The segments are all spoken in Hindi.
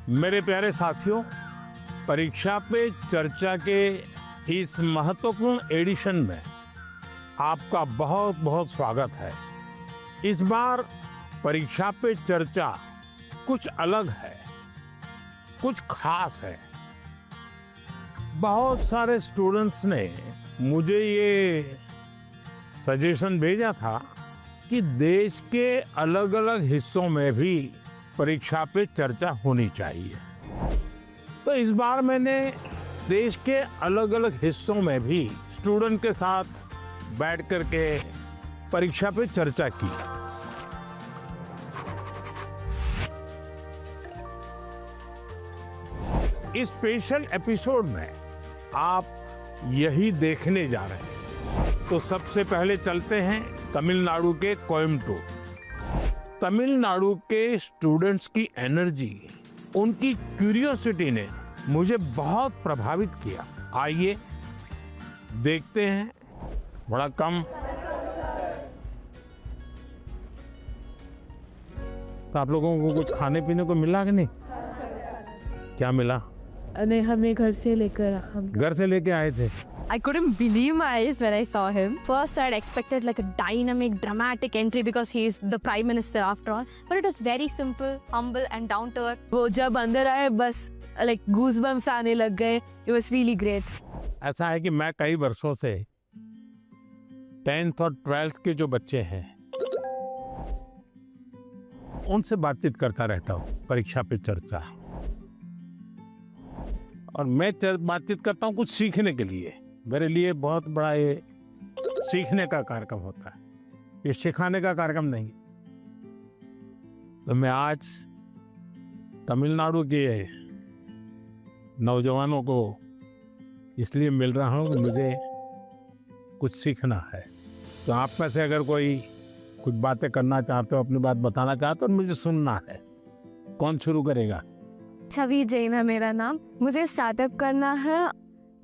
मेरे प्यारे साथियों, परीक्षा पे चर्चा के इस महत्वपूर्ण एडिशन में आपका बहुत बहुत स्वागत है। इस बार परीक्षा पे चर्चा कुछ अलग है, कुछ खास है। बहुत सारे स्टूडेंट्स ने मुझे ये सजेशन भेजा था कि देश के अलग अलग हिस्सों में भी परीक्षा पे चर्चा होनी चाहिए। तो इस बार मैंने देश के अलग अलग हिस्सों में भी स्टूडेंट के साथ बैठ करके परीक्षा पे चर्चा की। इस स्पेशल एपिसोड में आप यही देखने जा रहे हैं। तो सबसे पहले चलते हैं तमिलनाडु के कोयम्बटूर। तमिलनाडु के स्टूडेंट्स की एनर्जी, उनकी क्यूरियोसिटी ने मुझे बहुत प्रभावित किया। आइए देखते हैं। बड़ा कम तो आप लोगों को कुछ खाने पीने को मिला कि नहीं? क्या मिला? नहीं, हमें घर से लेके आए थे। I couldn't believe my eyes when I saw him. First, I had expected like a dynamic, dramatic entry because he is the Prime Minister after all. But it was very simple, humble and down to earth. वो जब अंदर आए बस like goosebumps आने लग गए. It was really great. ऐसा है कि मैं कई वर्षों से 10th और 12th के जो बच्चे हैं उनसे बातचीत करता रहता हूँ परीक्षा पे चर्चा। और मैं बातचीत करता हूँ कुछ सीखने के लिए। मेरे लिए बहुत बड़ा ये सीखने का कार्यक्रम होता है, ये सिखाने का कार्यक्रम नहीं। तो मैं आज तमिलनाडु के नौजवानों को इसलिए मिल रहा हूँ कि मुझे कुछ सीखना है। तो आप में से अगर कोई कुछ बातें करना चाहते हो, अपनी बात बताना चाहते हो, तो मुझे सुनना है। कौन शुरू करेगा? छवि जैन है मेरा नाम। मुझे स्टार्टअप करना है,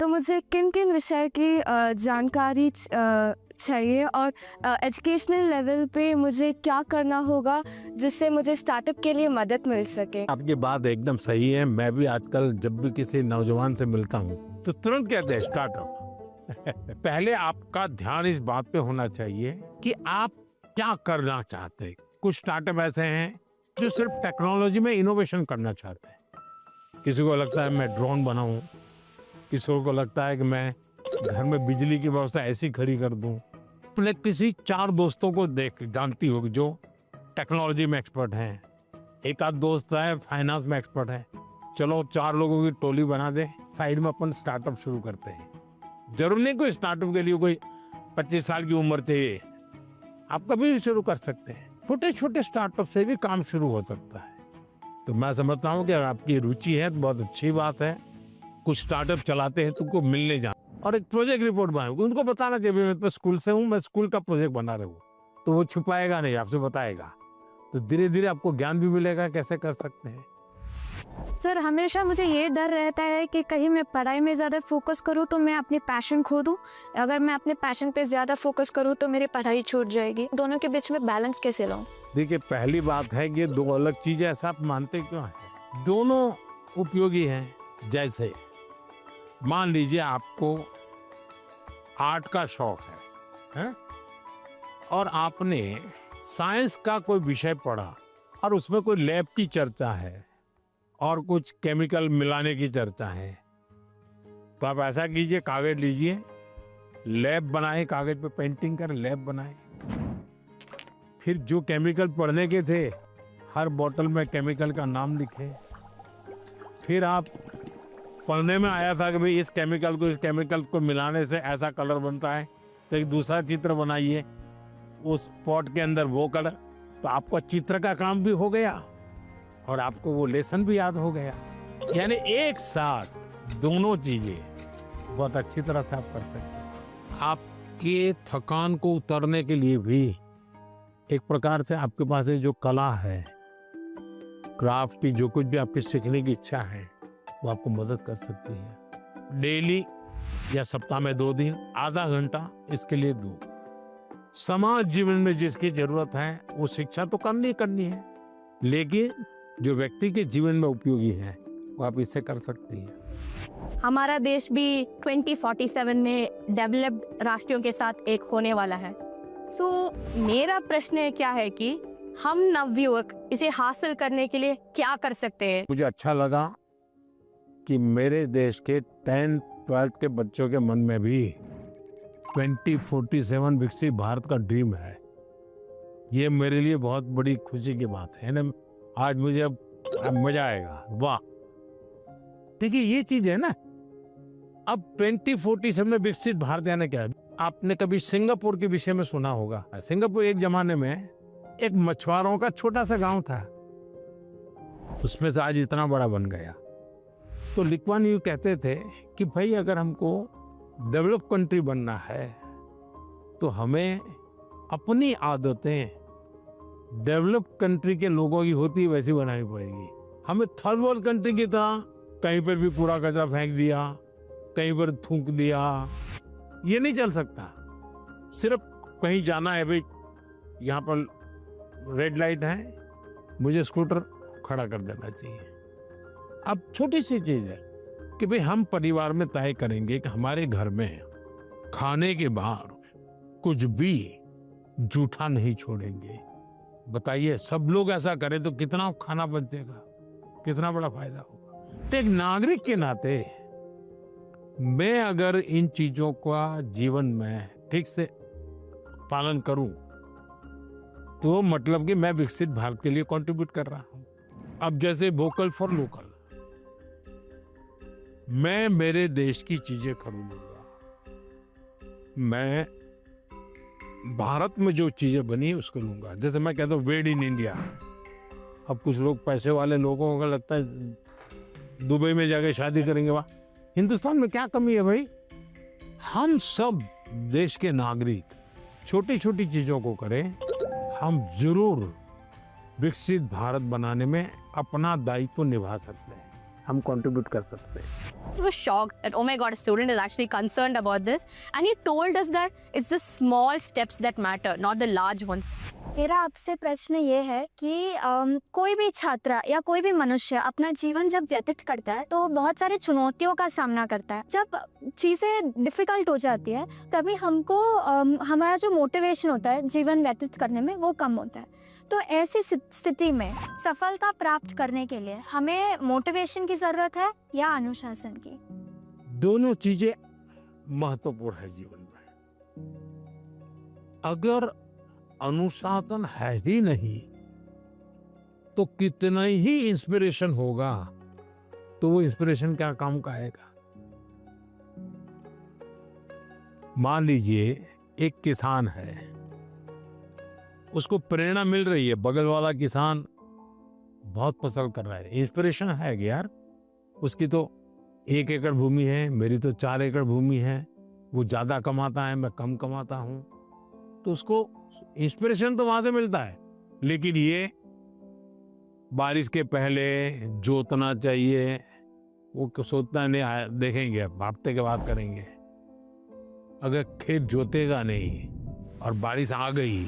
तो मुझे किन किन विषय की जानकारी चाहिए और एजुकेशनल लेवल पे मुझे क्या करना होगा जिससे मुझे स्टार्टअप के लिए मदद मिल सके। आपकी बात एकदम सही है। मैं भी आजकल जब भी किसी नौजवान से मिलता हूँ तो तुरंत कहते हैं स्टार्टअप। पहले आपका ध्यान इस बात पे होना चाहिए कि आप क्या करना चाहते हैं। कुछ स्टार्टअप ऐसे हैं जो सिर्फ टेक्नोलॉजी में इनोवेशन करना चाहते हैं। किसी को लगता है मैं ड्रोन बनाऊं, किसी को लगता है कि मैं घर में बिजली की व्यवस्था ऐसी खड़ी कर दूं। अपने किसी 4 दोस्तों को देख जानती होगी जो टेक्नोलॉजी में एक्सपर्ट हैं। एक आध दोस्त है फाइनेंस में एक्सपर्ट है। चलो 4 लोगों की टोली बना दे, साइड में अपन स्टार्टअप शुरू करते हैं। जरूर नहीं कोई स्टार्टअप के लिए कोई 25 साल की उम्र चाहिए, आप कभी भी शुरू कर सकते हैं। छोटे छोटे स्टार्टअप से भी काम शुरू हो सकता है। तो मैं समझता हूँ कि अगर आपकी रुचि है तो बहुत अच्छी बात है। कुछ स्टार्टअप चलाते हैं, तुमको मिलने जाना और एक प्रोजेक्ट रिपोर्ट बनाओगे, उनको बताना चाहिए मैं तो स्कूल से हूँ, मैं स्कूल का प्रोजेक्ट बना रहा हूँ। तो वो छुपाएगा नहीं, आपसे बताएगा। तो धीरे धीरे आपको ज्ञान भी मिलेगा कैसे कर सकते हैं। सर, हमेशा मुझे ये डर रहता है कि कहीं मैं पढ़ाई में ज़्यादा फोकस करूँ तो मैं अपनी पैशन खो दूँ। अगर मैं अपने पैशन पे ज़्यादा फोकस करूँ तो मेरी पढ़ाई छूट जाएगी। दोनों के बीच में बैलेंस कैसे लाऊं? देखिए, पहली बात है कि 2 अलग चीजें ऐसा आप मानते क्यों हैं? दोनों उपयोगी हैं। जैसे मान लीजिए आपको आर्ट का शौक है? और आपने साइंस का कोई विषय पढ़ा और उसमें कोई लैब की चर्चा है और कुछ केमिकल मिलाने की चर्चा है। तो आप ऐसा कीजिए, कागज लीजिए, लैब बनाए, कागज पे पेंटिंग कर लैब बनाए। फिर जो केमिकल पढ़ने के थे हर बोतल में केमिकल का नाम लिखे। फिर आप पढ़ने में आया था कि भाई इस केमिकल को मिलाने से ऐसा कलर बनता है, तो एक दूसरा चित्र बनाइए उस पॉट के अंदर वो कलर। तो आपका चित्र का काम भी हो गया और आपको वो लेसन भी याद हो गया। यानी एक साथ दोनों चीजें बहुत अच्छी तरह से आप कर सकते हैं। आपके थकान को उतरने के लिए भी एक प्रकार से आपके पास जो कला है, क्राफ्ट की जो कुछ भी आपकी सीखने की इच्छा है, वो आपको मदद कर सकती है। डेली या सप्ताह में 2 दिन आधा घंटा इसके लिए दो। समाज जीवन में जिसकी जरूरत है वो शिक्षा तो करनी है, लेकिन जो व्यक्ति के जीवन में उपयोगी है वो आप इससे कर सकती हैं। हमारा देश भी 2047 में डेवलप्ड राष्ट्रों के साथ एक होने वाला है। सो मेरा प्रश्न क्या है कि हम नवयुवक इसे हासिल करने के लिए क्या कर सकते हैं? मुझे अच्छा लगा कि मेरे देश के 10th 12th के बच्चों के मन में भी 2047 विकसित भारत का ड्रीम है। ये मेरे लिए बहुत बड़ी खुशी की बात है ना। आज मुझे अब मजा आएगा। वाह, देखिए ये चीज है ना। अब 2047 में विकसित भारत यानी क्या है? आपने कभी सिंगापुर के विषय में सुना होगा। सिंगापुर एक जमाने में एक मछुआरों का छोटा सा गांव था, उसमें से आज इतना बड़ा बन गया। तो ली कुआन यू कहते थे कि भाई अगर हमको डेवलप कंट्री बनना है तो हमें अपनी आदतें डेवलप कंट्री के लोगों की होती वैसी बनानी पड़ेगी। हमें थर्ड वर्ल्ड कंट्री की तरह कहीं पर भी कूड़ा कचरा फेंक दिया, कहीं पर थूक दिया, ये नहीं चल सकता। सिर्फ कहीं जाना है, भाई यहाँ पर रेड लाइट है, मुझे स्कूटर खड़ा कर देना चाहिए। अब छोटी सी चीज है कि भाई हम परिवार में तय करेंगे कि हमारे घर में खाने के बाहर कुछ भी जूठा नहीं छोड़ेंगे। बताइए, सब लोग ऐसा करें तो कितना खाना बचेगा, कितना बड़ा फायदा होगा। तो एक नागरिक के नाते मैं अगर इन चीजों का जीवन में ठीक से पालन करूं तो मतलब कि मैं विकसित भारत के लिए कंट्रीब्यूट कर रहा हूं। अब जैसे वोकल फॉर लोकल, मैं मेरे देश की चीजें खरीदूंगा। मैं भारत में जो चीजें बनी उसको लूंगा। जैसे मैं कहता हूँ मेड इन इंडिया। अब कुछ लोग, पैसे वाले लोगों को लगता है दुबई में जाके शादी करेंगे। वाह, हिंदुस्तान में क्या कमी है भाई? हम सब देश के नागरिक छोटी छोटी चीजों को करें, हम जरूर विकसित भारत बनाने में अपना दायित्व निभा सकते हैं, हम कंट्रीब्यूट कर सकते हैं। He was shocked that, oh my God, a student is actually concerned about this. And he told us that it's the small steps that matter, not the large ones. मेरा आपसे प्रश्न ये है कि कोई भी छात्र या कोई भी मनुष्य अपना जीवन जब व्यतीत करता है तो बहुत सारे चुनौतियों का सामना करता है। जब चीज़ें डिफ़िकल्ट हो जाती है तभी हमको हमारा जो मोटिवेशन होता है जीवन व्यतीत करने में वो कम होता है। तो ऐसी स्थिति में सफलता प्राप्त करने के लिए हमें मोटिवेशन की ज़रूरत है या अनुशासन की? दोनों चीजें महत्वपूर्ण है जीवन में। अगर अनुशासन है ही नहीं तो कितना ही इंस्पिरेशन होगा तो वो इंस्पिरेशन क्या काम का आएगा? मान लीजिए एक किसान है, उसको प्रेरणा मिल रही है, बगल वाला किसान बहुत फसल कर रहा है, इंस्पिरेशन है कि यार उसकी तो 1 एकड़ भूमि है, मेरी तो 4 एकड़ भूमि है, वो ज्यादा कमाता है, मैं कम कमाता हूं, तो उसको इंस्पिरेशन तो वहां से मिलता है। लेकिन ये बारिश के पहले जोतना चाहिए, वो सोचना नहीं, देखेंगे हफ्ते के बाद करेंगे। अगर खेत जोतेगा नहीं और बारिश आ गई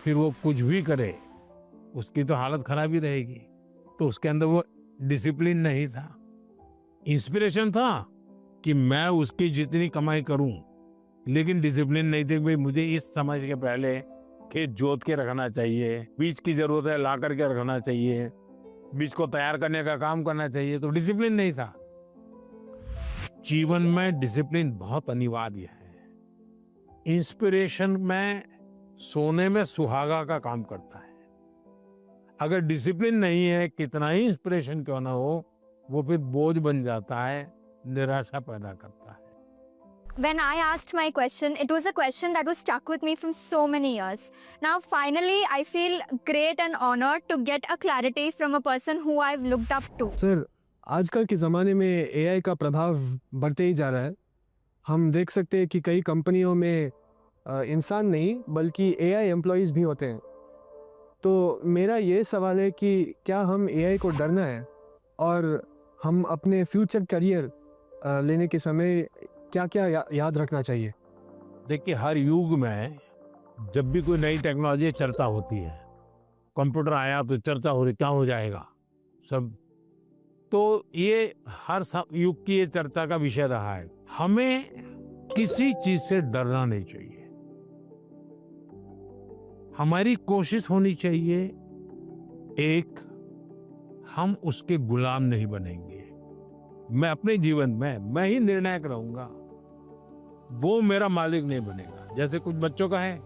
फिर वो कुछ भी करे, उसकी तो हालत खराब ही रहेगी। तो उसके अंदर वो डिसिप्लिन नहीं था। इंस्पिरेशन था कि मैं उसकी जितनी कमाई करूं, लेकिन डिसिप्लिन नहीं थी। भाई मुझे इस समय के पहले खेत जोत के रखना चाहिए, बीज की जरूरत है ला करके रखना चाहिए, बीज को तैयार करने का काम करना चाहिए, तो डिसिप्लिन नहीं था। जीवन में डिसिप्लिन बहुत अनिवार्य है। इंस्पिरेशन में सोने में सुहागा का काम करता है। अगर डिसिप्लिन नहीं है, कितना ही इंस्पिरेशन क्यों ना हो, वो फिर बोझ बन जाता है, निराशा पैदा करता है। When I asked my question, it was a question that was stuck with me from so many years. Now, finally, I feel great and honored to get a clarity from a person who I've looked up to. Sir, आजकल के ज़माने में AI का प्रभाव बढ़ते ही जा रहा है। हम देख सकते हैं कि कई कंपनियों में इंसान नहीं बल्कि AI एम्प्लॉयज़ भी होते हैं। तो मेरा ये सवाल है कि क्या हम AI को डरना है और हम अपने फ्यूचर करियर लेने के समय क्या क्या याद रखना चाहिए? देखिए, हर युग में जब भी कोई नई टेक्नोलॉजी चर्चा होती है, कंप्यूटर आया तो चर्चा हो रही, क्या हो जाएगा, सब। तो ये हर युग की ये चर्चा का विषय रहा है। हमें किसी चीज से डरना नहीं चाहिए। हमारी कोशिश होनी चाहिए, एक, हम उसके गुलाम नहीं बनेंगे। मैं अपने जीवन में मैं ही निर्णायक रहूंगा, वो मेरा मालिक नहीं बनेगा। जैसे कुछ बच्चों का है,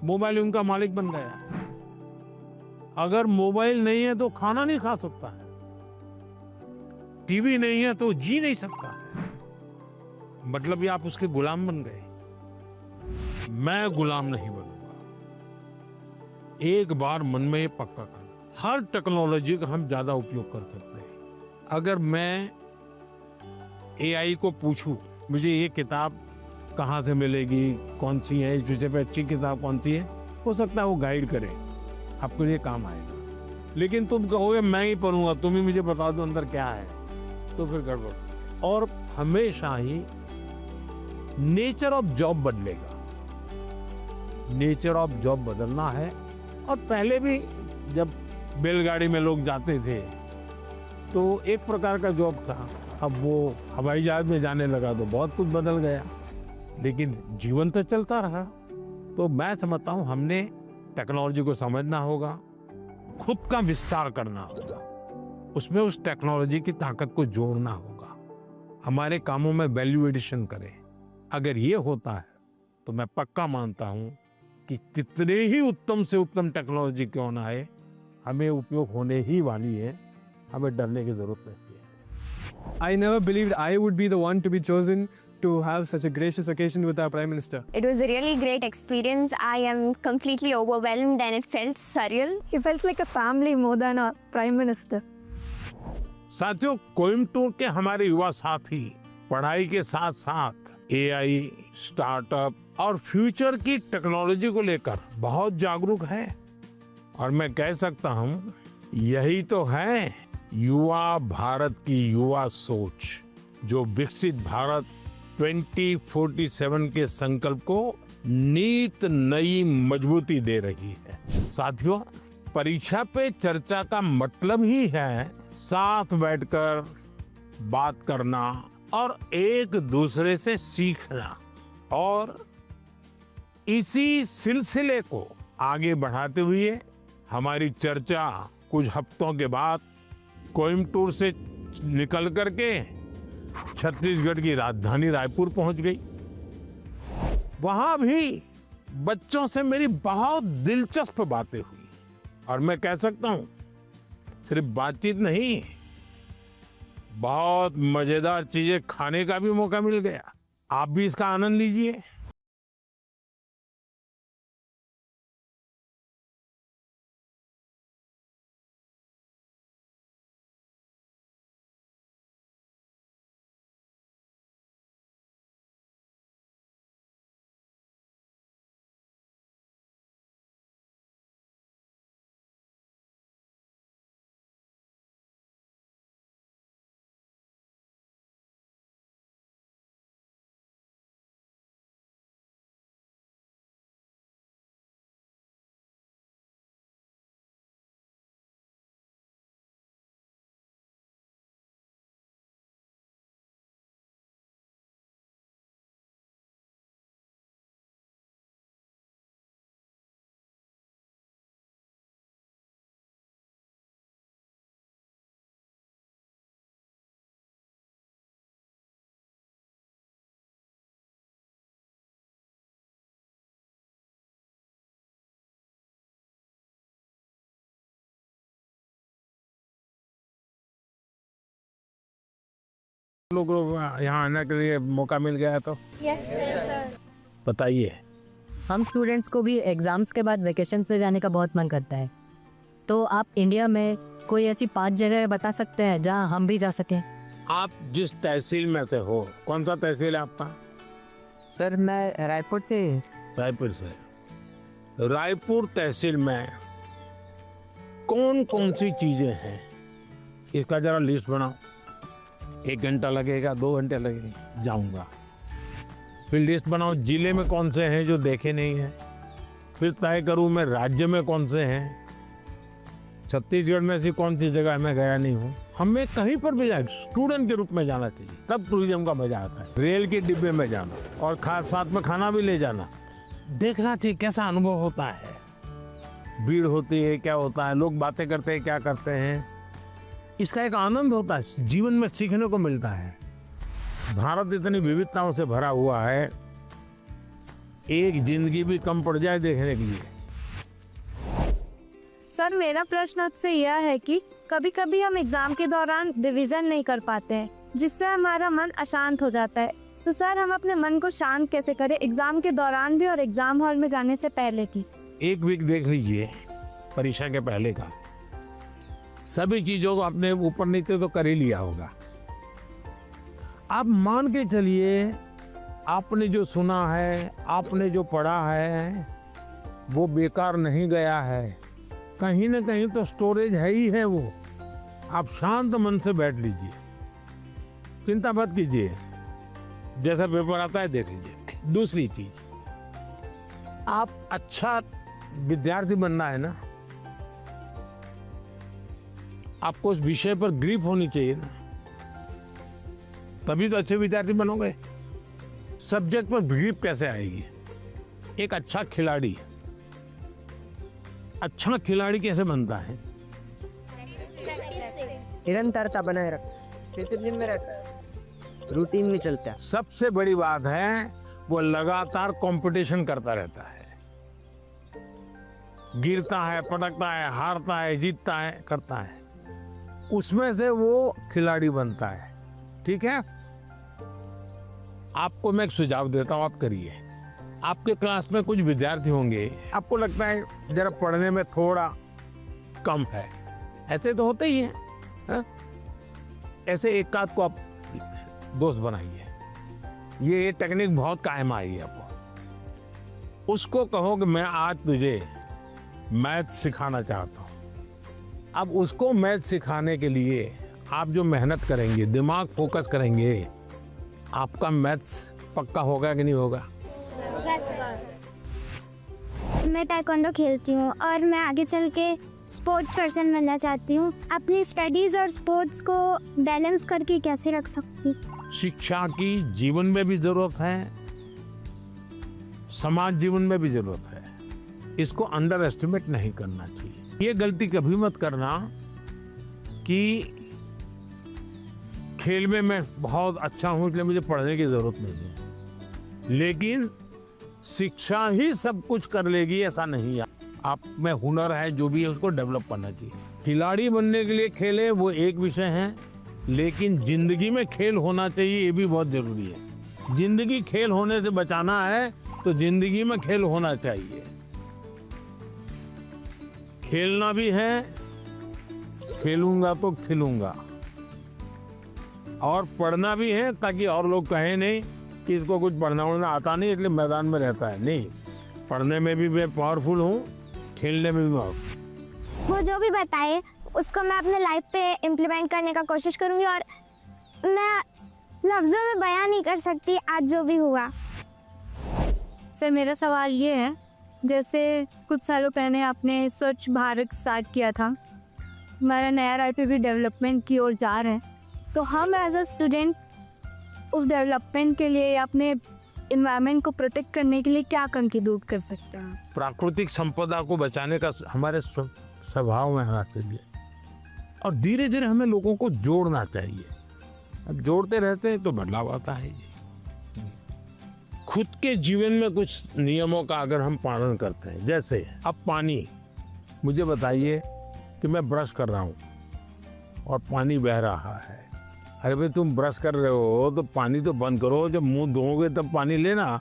मोबाइल उनका मालिक बन गया। अगर मोबाइल नहीं है तो खाना नहीं खा सकता है, टीवी नहीं है तो जी नहीं सकता है। मतलब ये आप उसके गुलाम बन गए। मैं गुलाम नहीं बनूंगा। एक बार मन में ये पक्का करना, हर टेक्नोलॉजी का हम ज्यादा उपयोग कर सकते हैं। अगर मैं एआई को पूछूं मुझे ये किताब कहाँ से मिलेगी, कौन सी है, इस विषय पे अच्छी किताब कौन सी है, हो सकता है वो गाइड करे, आपको ये काम आएगा। लेकिन तुम कहोगे मैं ही पढ़ूंगा, तुम ही मुझे बता दो अंदर क्या है, तो फिर गड़बड़। और हमेशा ही नेचर ऑफ जॉब बदलेगा। नेचर ऑफ जॉब बदलना है। और पहले भी जब बैलगाड़ी में लोग जाते थे तो एक प्रकार का जॉब था, अब वो हवाई जहाज में जाने लगा तो बहुत कुछ बदल गया, लेकिन जीवन तो चलता रहा। तो मैं समझता हूँ हमने टेक्नोलॉजी को समझना होगा, खुद का विस्तार करना होगा, उसमें उस टेक्नोलॉजी की ताकत को जोड़ना होगा, हमारे कामों में वैल्यू एडिशन करें। अगर ये होता है तो मैं पक्का मानता हूँ कि कितने ही उत्तम से उत्तम टेक्नोलॉजी क्यों ना आए, हमें उपयोग होने ही वाली है, हमें डरने की जरूरत नहीं है। I never believed I would be the one to be chosen to have such a gracious occasion with our Prime Minister. It was a really great experience. I am completely overwhelmed and it felt surreal. It felt like a family more than a prime minister. साथियों, कोयम्बटूर के हमारे युवा साथी पढ़ाई के साथ साथ एआई, स्टार्टअप और फ्यूचर की टेक्नोलॉजी को लेकर बहुत जागरूक है। और मैं कह सकता हूँ यही तो है युवा भारत की युवा सोच, जो विकसित भारत 2047 के संकल्प को नीत नई मजबूती दे रही है। साथियों, परीक्षा पे चर्चा का मतलब ही है साथ बैठकर बात करना और एक दूसरे से सीखना। और इसी सिलसिले को आगे बढ़ाते हुए हमारी चर्चा कुछ हफ्तों के बाद कोयम्बटूर से निकल करके छत्तीसगढ़ की राजधानी रायपुर पहुंच गई। वहां भी बच्चों से मेरी बहुत दिलचस्प बातें हुई और मैं कह सकता हूं सिर्फ बातचीत नहीं, बहुत मजेदार चीजें खाने का भी मौका मिल गया। आप भी इसका आनंद लीजिए। लोग यहाँ आने के लिए मौका मिल गया तो बताइए। हम स्टूडेंट्स को भी एग्ज़ाम्स के बाद वेकेशन से जाने का बहुत मन करता है, तो आप इंडिया में कोई ऐसी 5 जगह बता सकते हैं जहां हम भी जा सकें? आप जिस तहसील में से हो, कौन सा तहसील है आपका? सर मैं रायपुर से। रायपुर से। रायपुर तहसील में कौन कौन सी चीजें हैं, इसका जरा लिस्ट बनाओ। 1 घंटा लगेगा, 2 घंटे लगेंगे, जाऊंगा। फिर लिस्ट बनाओ जिले में कौन से हैं जो देखे नहीं हैं, फिर तय करूं मैं राज्य में कौन से हैं, छत्तीसगढ़ में ऐसी कौन सी जगह मैं गया नहीं हूँ। हमें कहीं पर भी जाए स्टूडेंट के रूप में जाना चाहिए, तब टूरिज्म का मजा आता है। रेल के डिब्बे में जाना और साथ में खाना भी ले जाना, देखना चाहिए कैसा अनुभव होता है। भीड़ होती है, क्या होता है, लोग बातें करते हैं, क्या करते हैं, इसका एक आनंद होता है, जीवन में सीखने को मिलता है। भारत इतनी विविधताओं से भरा हुआ है, एक जिंदगी भी कम पड़ जाए देखने के लिए। सर मेरा प्रश्न आपसे यह है कि कभी कभी हम एग्जाम के दौरान रिवीजन नहीं कर पाते हैं, जिससे हमारा मन अशांत हो जाता है। तो सर हम अपने मन को शांत कैसे करें एग्जाम के दौरान भी और एग्जाम हॉल में जाने से पहले की? 1 वीक देख लीजिए परीक्षा के पहले का, सभी चीजों को अपने ऊपर नीचे तो कर ही लिया होगा। आप मान के चलिए आपने जो सुना है, आपने जो पढ़ा है, वो बेकार नहीं गया है, कहीं ना कहीं तो स्टोरेज है ही है वो। आप शांत मन से बैठ लीजिए, चिंता मत कीजिए, जैसा पेपर आता है देख लीजिए। दूसरी चीज, आप अच्छा विद्यार्थी बनना है ना, आपको उस विषय पर ग्रिप होनी चाहिए ना, तभी तो अच्छे विद्यार्थी बनोगे। सब्जेक्ट पर ग्रिप कैसे आएगी? एक अच्छा खिलाड़ी कैसे बनता है? निरंतरता बनाए रख, डिसिप्लिन में रहता है, रूटीन में चलता है। सबसे बड़ी बात है वो लगातार कंपटीशन करता रहता है, गिरता है, पटकता है, हारता है, जीतता है, करता है, उसमें से वो खिलाड़ी बनता है। ठीक है, आपको मैं एक सुझाव देता हूं, आप करिए। आपके क्लास में कुछ विद्यार्थी होंगे, आपको लगता है जरा पढ़ने में थोड़ा कम है, ऐसे तो होते ही हैं, हाँ? ऐसे एक आध को आप दोस्त बनाइए, ये टेक्निक बहुत कायम आएगी आपको। उसको कहो कि मैं आज तुझे मैथ सिखाना चाहता हूँ। अब उसको मैथ सिखाने के लिए आप जो मेहनत करेंगे, दिमाग फोकस करेंगे, आपका मैथ्स पक्का होगा कि नहीं होगा? मैं ताइक्वांडो खेलती हूँ और मैं आगे चल के स्पोर्ट्स पर्सन बनना चाहती हूँ। अपनी स्टडीज़ और स्पोर्ट्स को बैलेंस करके कैसे रख सकती? शिक्षा की जीवन में भी जरूरत है, समाज जीवन में भी जरूरत है, इसको अंडर एस्टिमेट नहीं करना चाहिए। ये गलती कभी मत करना कि खेल में मैं बहुत अच्छा हूँ इसलिए मुझे पढ़ने की जरूरत नहीं है, लेकिन शिक्षा ही सब कुछ कर लेगी ऐसा नहीं है। आप में हुनर है, जो भी है उसको डेवलप करना चाहिए। खिलाड़ी बनने के लिए खेले वो एक विषय है, लेकिन जिंदगी में खेल होना चाहिए ये भी बहुत जरूरी है। जिंदगी खेल होने से बचाना है तो जिंदगी में खेल होना चाहिए। खेलना भी है, खेलूंगा तो खिलूंगा, और पढ़ना भी है ताकि और लोग कहें नहीं कि इसको कुछ पढ़ना उड़ना आता नहीं इसलिए मैदान में रहता है। नहीं, पढ़ने में भी मैं पावरफुल हूँ, खेलने में भी पावरफुल। वो जो भी बताए उसको मैं अपने लाइफ पे इम्प्लीमेंट करने का कोशिश करूँगी, और मैं लफ्ज़ों में बयां नहीं कर सकती आज जो भी हुआ। सर मेरा सवाल ये है, जैसे कुछ सालों पहले आपने स्वच्छ भारत स्टार्ट किया था, हमारा नया रायपुर भी डेवलपमेंट की ओर जा रहा है, तो हम एज अ स्टूडेंट उस डेवलपमेंट के लिए या अपने इन्वायरमेंट को प्रोटेक्ट करने के लिए क्या कंट्रीब्यूट कर सकते हैं? प्राकृतिक संपदा को बचाने का हमारे स्वभाव में होना चाहिए, और धीरे धीरे हमें लोगों को जोड़ना चाहिए। अब जोड़ते रहते हैं तो बदलाव आता है। खुद के जीवन में कुछ नियमों का अगर हम पालन करते हैं, जैसे अब पानी, मुझे बताइए कि मैं ब्रश कर रहा हूँ और पानी बह रहा है, अरे भाई तुम ब्रश कर रहे हो तो पानी तो बंद करो, जब मुंह धोओगे तब पानी लेना।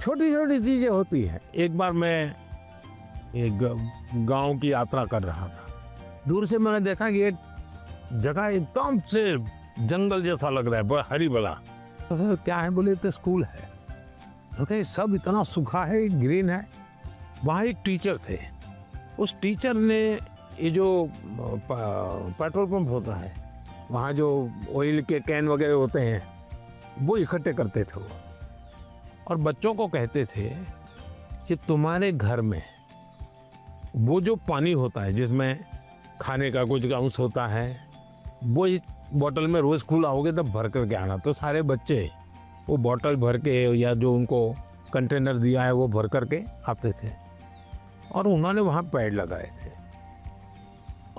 छोटी छोटी चीजें होती हैं। एक बार मैं एक गांव की यात्रा कर रहा था, दूर से मैंने देखा कि एक जगह एकदम से जंगल जैसा लग रहा है, हरी भला। तो क्या है, बोले तो स्कूल है। तो सब इतना सूखा है, ग्रीन है। वहाँ एक टीचर थे, उस टीचर ने ये जो पेट्रोल पंप होता है, वहाँ जो ऑयल के कैन वगैरह होते हैं वो इकट्ठे करते थे वो, और बच्चों को कहते थे कि तुम्हारे घर में वो जो पानी होता है जिसमें खाने का कुछ अंश होता है, वो इस बोतल में रोज़ स्कूल आओगे तब भर करके आना। तो सारे बच्चे वो बोतल भर के या जो उनको कंटेनर दिया है वो भर करके आते थे, और उन्होंने वहाँ पैड लगाए थे।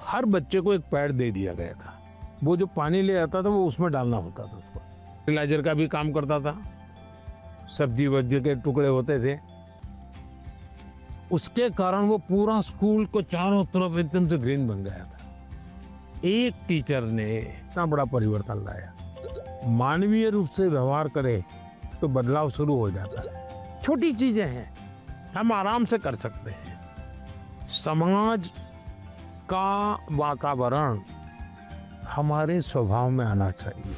हर बच्चे को एक पैड दे दिया गया था। वो जो पानी ले आता था वो उसमें डालना होता था उसको। फर्टिलाइजर का भी काम करता था, सब्जी वब्जी के टुकड़े होते थे। उसके कारण वो पूरा स्कूल को चारों तरफ एकदम से ग्रीन बन गया था। एक टीचर ने इतना बड़ा परिवर्तन लाया। मानवीय रूप से व्यवहार करे तो बदलाव शुरू हो जाता है। छोटी चीजें हैं, हम आराम से कर सकते हैं। समाज का वातावरण हमारे स्वभाव में आना चाहिए।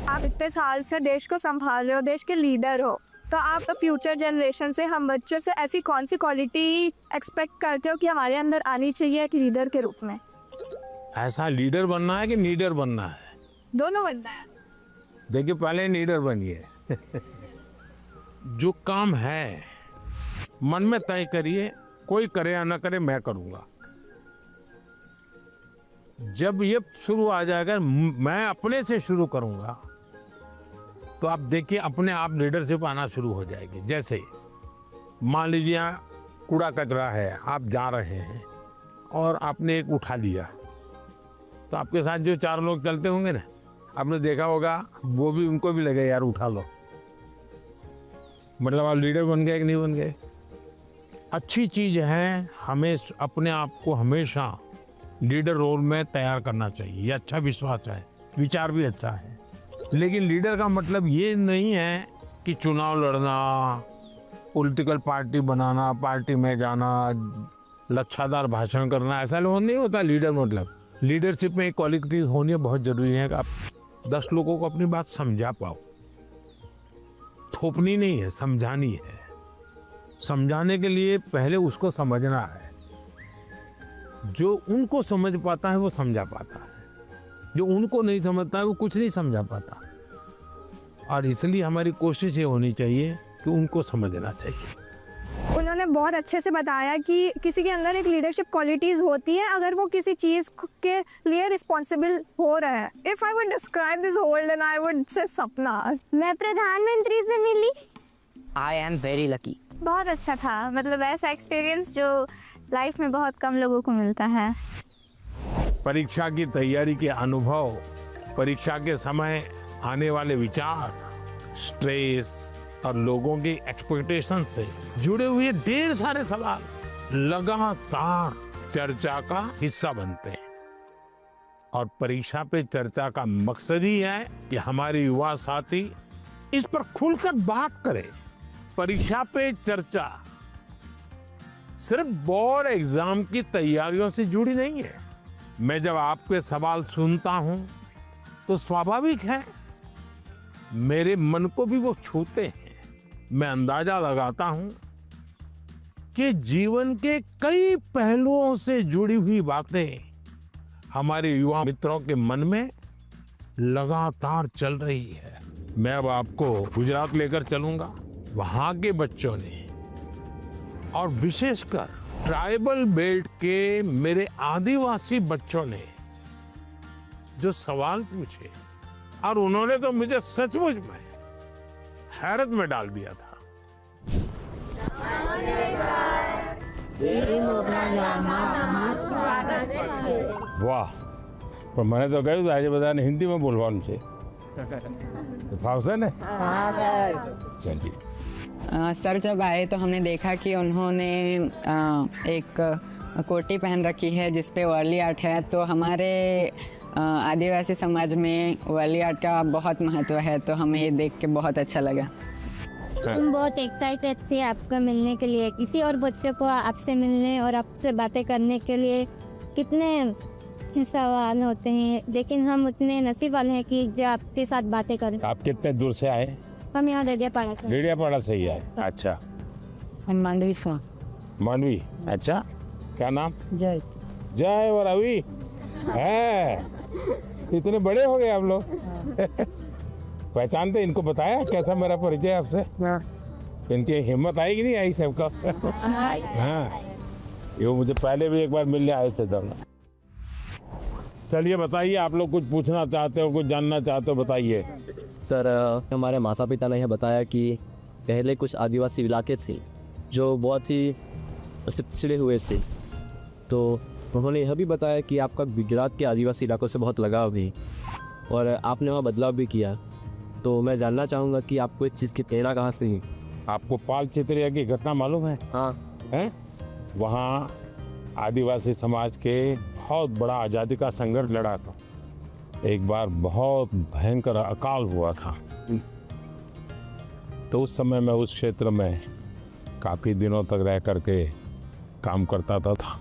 आप इतने साल से देश को संभाल रहे हो, देश के लीडर हो, तो आप फ्यूचर जनरेशन से, हम बच्चों से ऐसी कौन सी क्वालिटी एक्सपेक्ट करते हो कि हमारे अंदर आनी चाहिए एक लीडर के रूप में? ऐसा लीडर बनना है कि लीडर बनना है? दोनों बनना है। देखिए, पहले लीडर बनिए। जो काम है मन में तय करिए, कोई करे या ना करे मैं करूंगा। जब ये शुरू आ जाएगा, मैं अपने से शुरू करूंगा, तो आप देखिए अपने आप लीडरशिप आना शुरू हो जाएगी। जैसे मान लीजिए यहाँ कूड़ा कचरा है, आप जा रहे हैं और आपने एक उठा लिया, तो आपके साथ जो 4 लोग चलते होंगे ना, आपने देखा होगा वो भी, उनको भी लगे यार उठा लो। मतलब आप लीडर बन गए कि नहीं बन गए? अच्छी चीज़ है, हमें अपने आप को हमेशा लीडर रोल में तैयार करना चाहिए। ये अच्छा विश्वास है, विचार भी अच्छा है। लेकिन लीडर का मतलब ये नहीं है कि चुनाव लड़ना, पॉलिटिकल पार्टी बनाना, पार्टी में जाना, लच्छादार भाषण करना, ऐसा नहीं होता लीडर। मतलब लीडरशिप में एक क्वालिटी होनी बहुत ज़रूरी है कि आप 10 लोगों को अपनी बात समझा पाओ। थोपनी नहीं है, समझानी है। समझाने के लिए पहले उसको समझना है। जो उनको समझ पाता है वो समझा पाता है, जो उनको नहीं समझता है वो कुछ नहीं समझा पाता। और इसलिए हमारी कोशिश ये होनी चाहिए कि उनको समझना चाहिए। उन्होंने बहुत अच्छे से बताया कि किसी के अंदर एक लीडरशिप क्वालिटीज़ होती है अगर वो किसी चीज़ के लिए रिस्पॉन्सिबल हो रहा है। If I would describe this world and I would say सपना। मैं प्रधानमंत्री से मिली। I am very lucky. बहुत अच्छा था, मतलब ऐसा एक्सपीरियंस जो लाइफ में बहुत कम लोगों को मिलता है। परीक्षा की तैयारी के अनुभव, परीक्षा के समय आने वाले विचार, स्ट्रेस और लोगों की एक्सपेक्टेशन से जुड़े हुए ढेर सारे सवाल लगातार चर्चा का हिस्सा बनते हैं। और परीक्षा पे चर्चा का मकसद ही है कि हमारे युवा साथी इस पर खुलकर बात करें। परीक्षा पे चर्चा सिर्फ बोर्ड एग्जाम की तैयारियों से जुड़ी नहीं है। मैं जब आपके सवाल सुनता हूं तो स्वाभाविक है मेरे मन को भी वो छूते हैं। मैं अंदाजा लगाता हूं कि जीवन के कई पहलुओं से जुड़ी हुई बातें हमारे युवा मित्रों के मन में लगातार चल रही है। मैं अब आपको गुजरात लेकर चलूंगा। वहां के बच्चों ने, और विशेषकर ट्राइबल बेल्ट के मेरे आदिवासी बच्चों ने जो सवाल पूछे, और उन्होंने तो मुझे सचमुच में हैरत में डाल दिया था। वाह, पर मैंने तो કહ્યું આજે બધાને હિન્દીમાં બોલવાનું છે। ફાવશે ને? चलिए। सर जब आए तो हमने देखा कि उन्होंने एक कोटी पहन रखी है जिस पे वर्ली आर्ट है। तो हमारे आदिवासी समाज में वर्ली आर्ट का बहुत महत्व है, तो हमें ये देख के बहुत अच्छा लगा। तुम बहुत एक्साइटेड थे आपका मिलने के लिए। किसी और बच्चे को आपसे मिलने और आपसे बातें करने के लिए कितने सवाल होते हैं, लेकिन हम उतने नसीब वाले हैं कि जो आपके साथ बातें करें। आप कितने दूर से आए? हम यहाँ डेडियापाड़ा से। डेडियापाड़ा से ही आए? अच्छा। मांडवी से। मांडवी, अच्छा। क्या नाम? जय। जय और रवि है। इतने बड़े हो गए आप लोग। पहचानते? इनको बताया कैसा मेरा परिचय आपसे? इनकी हिम्मत आई कि नहीं आई सबका? हाँ। ये मुझे पहले भी एक बार मिलने आए थे धरना। चलिए बताइए, आप लोग कुछ पूछना चाहते हो, कुछ जानना चाहते हो, बताइए। सर हमारे माता पिता ने यह बताया कि पहले कुछ आदिवासी इलाके थे जो बहुत ही पिछड़े हुए थे, तो उन्होंने यह भी बताया कि आपका गुजरात के आदिवासी इलाकों से बहुत लगाव भी और आपने वहाँ बदलाव भी किया। तो मैं जानना चाहूँगा कि आपको इस चीज़ की प्रेरणा कहाँ से हुई? आपको पाल चित्रिया की घटना मालूम है? हाँ। हैं? वहाँ आदिवासी समाज के बहुत बड़ा आज़ादी का संघर्ष लड़ा था। एक बार बहुत भयंकर अकाल हुआ था, तो उस समय मैं उस क्षेत्र में काफ़ी दिनों तक रह करके काम करता था।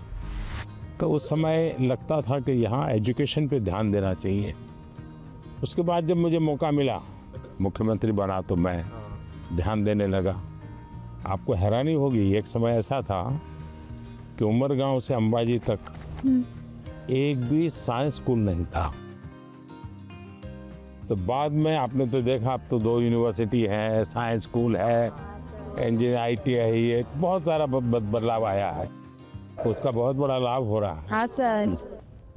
तो उस समय लगता था कि यहाँ एजुकेशन पे ध्यान देना चाहिए। उसके बाद जब मुझे मौका मिला, मुख्यमंत्री बना, तो मैं ध्यान देने लगा। आपको हैरानी होगी, एक समय ऐसा था कि उमरगांव से अंबाजी तक एक भी साइंस स्कूल नहीं था। तो बाद में आपने तो देखा, अब तो 2 यूनिवर्सिटी है, साइंस स्कूल है, इंजीनियर ITI है, ये बहुत सारा बदलाव आया है, तो उसका बहुत बड़ा लाभ हो रहा है। हाँ सर।